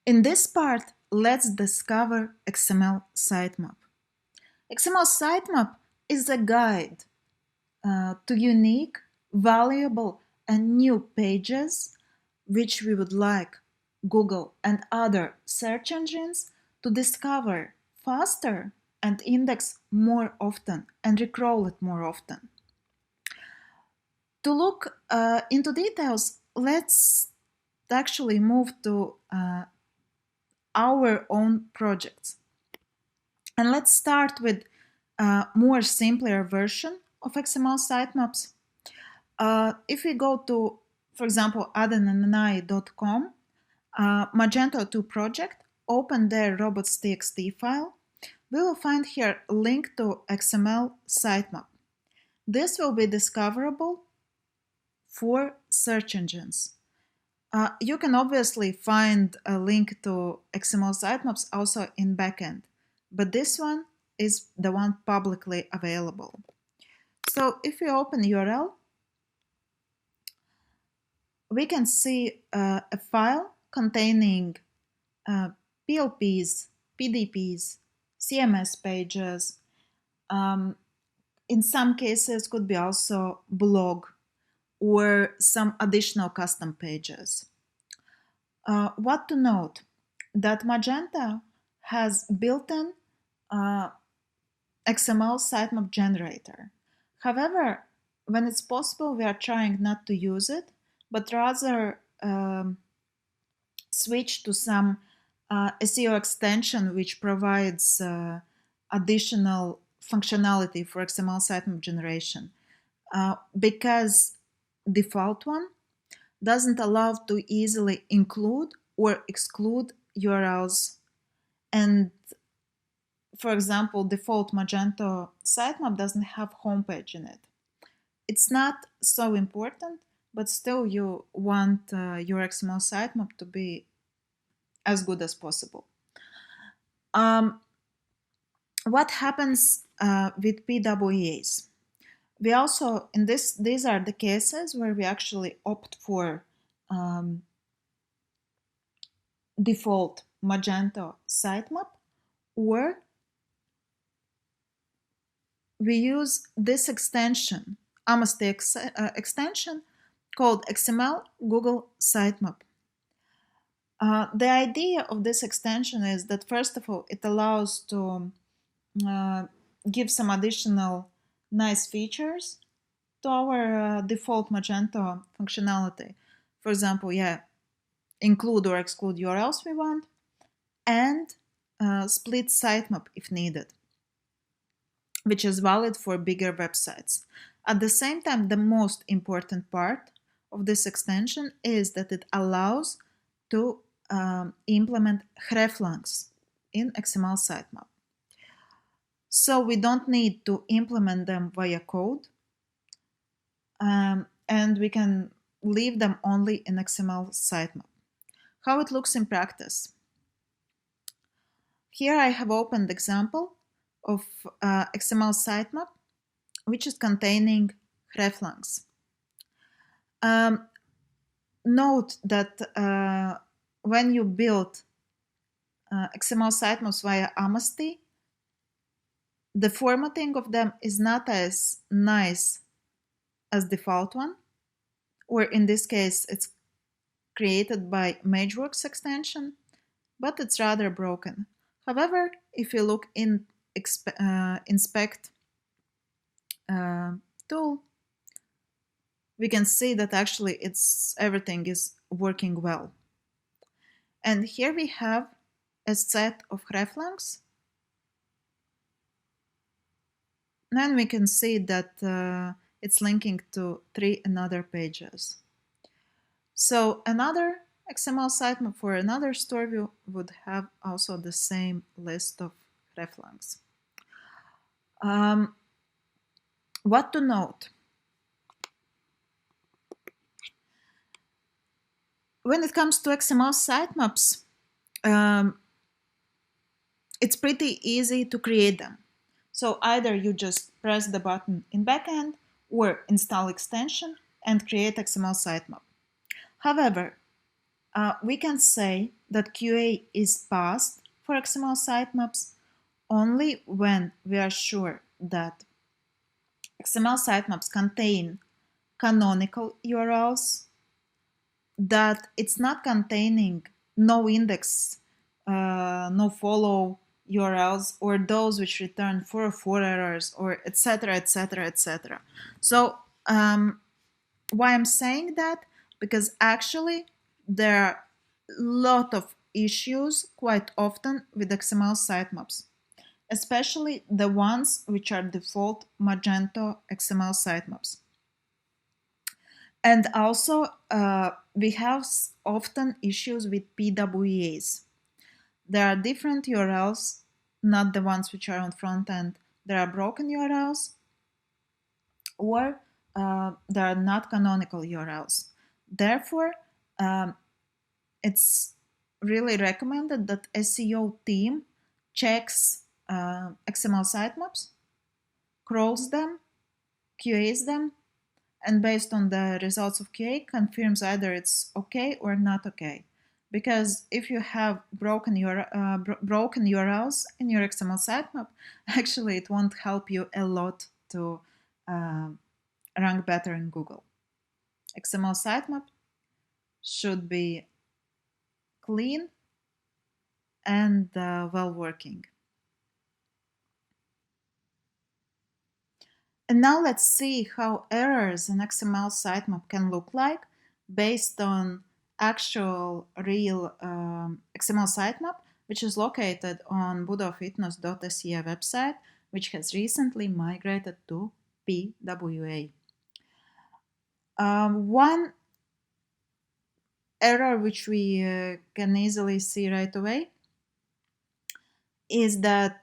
In this part, let's discover XML sitemap. XML sitemap is a guide to unique, valuable, and new pages which we would like Google and other search engines to discover faster and index more often and recrawl it more often. To look into details, let's actually move to our own projects. And let's start with a more simpler version of XML sitemaps. If we go to, for example, adenandI.com, Magento 2 project, open their robots.txt file, we will find here a link to XML sitemap. This will be discoverable for search engines. You can obviously find a link to XML sitemaps also in backend, but this one is the one publicly available. So if we open URL, we can see a file containing PLPs, PDPs, CMS pages. In some cases, could be also blog or some additional custom pages. What to note? That Magento has built-in XML sitemap generator. However, when it's possible, we are trying not to use it, but rather switch to some SEO extension which provides additional functionality for XML sitemap generation. Because default one doesn't allow to easily include or exclude URLs. And for example, default Magento sitemap doesn't have homepage in it. It's not so important, but still you want your XML sitemap to be as good as possible. What happens with PWAs? We also, these are the cases where we actually opt for default Magento sitemap, or we use this extension, Amnesty extension, called XML Google Sitemap. The idea of this extension is that, first of all, it allows to give some additional nice features to our default Magento functionality. For example, include or exclude URLs we want, and split sitemap if needed, which is valid for bigger websites. At the same time, the most important part of this extension is that it allows to implement hreflangs in XML sitemap. So we don't need to implement them via code, and we can leave them only in XML sitemap. How it looks in practice. Here I have opened example of XML sitemap, which is containing hreflangs. Note that when you build XML sitemaps via Amnesty, the formatting of them is not as nice as default one, or in this case, it's created by MageWorks extension, but it's rather broken. However, if you look in inspect tool, we can see that actually everything is working well. And here we have a set of hreflangs. Then we can see that it's linking to 3 another pages. So another XML sitemap for another store view would have also the same list of hreflangs. What to note? When it comes to XML sitemaps, it's pretty easy to create them. So either you just press the button in backend or install extension and create XML sitemap. However, we can say that QA is passed for XML sitemaps only when we are sure that XML sitemaps contain canonical URLs, that it's not containing no index, no follow URLs, or those which return 404 errors, or etc., etc., etc. So why I'm saying that? Because actually there are a lot of issues quite often with XML sitemaps, especially the ones which are default Magento XML sitemaps. And also, we have often issues with PWAs. There are different URLs, not the ones which are on front end. There are broken URLs, or there are not canonical URLs. Therefore, it's really recommended that SEO team checks XML sitemaps, crawls them, QAs them, and based on the results of QA confirms either it's okay or not okay. Because if you have broken URLs in your XML sitemap, actually it won't help you a lot to rank better in Google. XML sitemap should be clean and well working. And now let's see how errors in XML sitemap can look like based on actual real XML sitemap, which is located on budofitness.se website, which has recently migrated to PWA. One error which we can easily see right away is that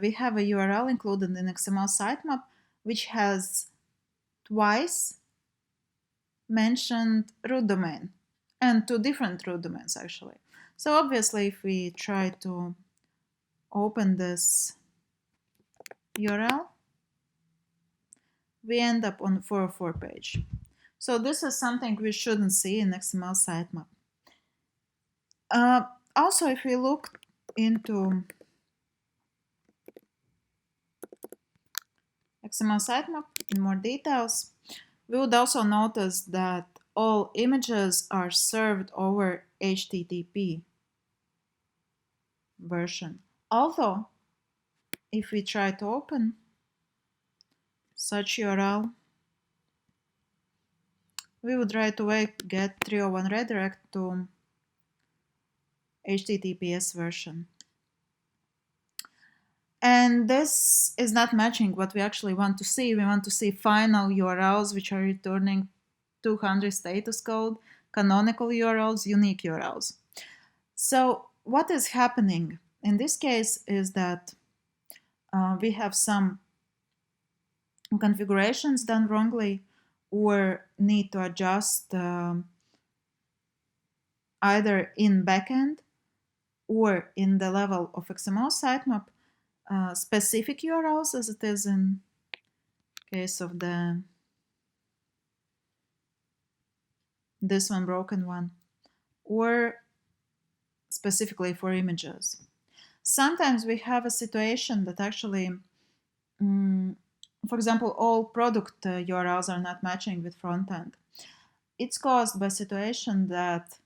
we have a URL included in XML sitemap which has twice mentioned root domain, and two different root domains actually. So obviously if we try to open this URL, we end up on 404 page. So this is something we shouldn't see in XML sitemap. Also, if we look into XML sitemap in more details, we would also notice that all images are served over HTTP version. Although, if we try to open such URL, we would right away get 301 redirect to HTTPS version. And this is not matching what we actually want to see. We want to see final URLs which are returning 200 status code, canonical URLs, unique URLs. So what is happening in this case is that we have some configurations done wrongly, or need to adjust either in backend or in the level of XML sitemap specific URLs, as it is in case of this one broken one, or specifically for images. Sometimes we have a situation that actually, for example, all product URLs are not matching with front end. It's caused by a situation that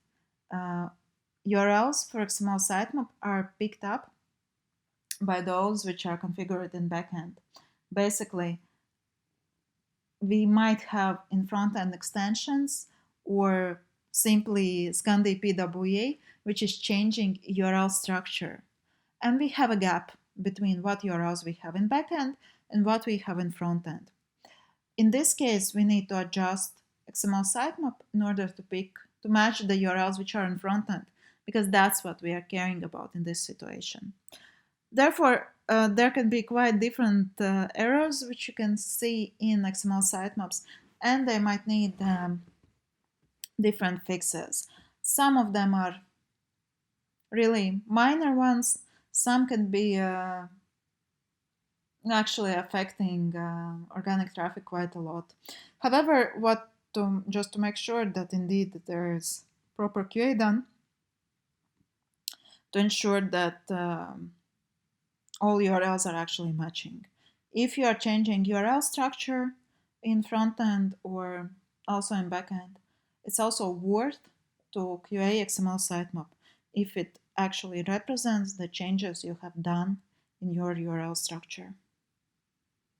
URLs for XML sitemap are picked up by those which are configured in backend. Basically, we might have in front-end extensions or simply Scandi PWA, which is changing URL structure. And we have a gap between what URLs we have in backend and what we have in front-end. In this case, we need to adjust XML sitemap in order to match the URLs which are in front-end, because that's what we are caring about in this situation. Therefore, there can be quite different errors which you can see in XML sitemaps, and they might need different fixes. Some of them are really minor ones. Some can be actually affecting organic traffic quite a lot. However, just to make sure that indeed there is proper QA done, to ensure that all URLs are actually matching. If you are changing URL structure in front end or also in back end, it's also worth to QA XML sitemap if it actually represents the changes you have done in your URL structure.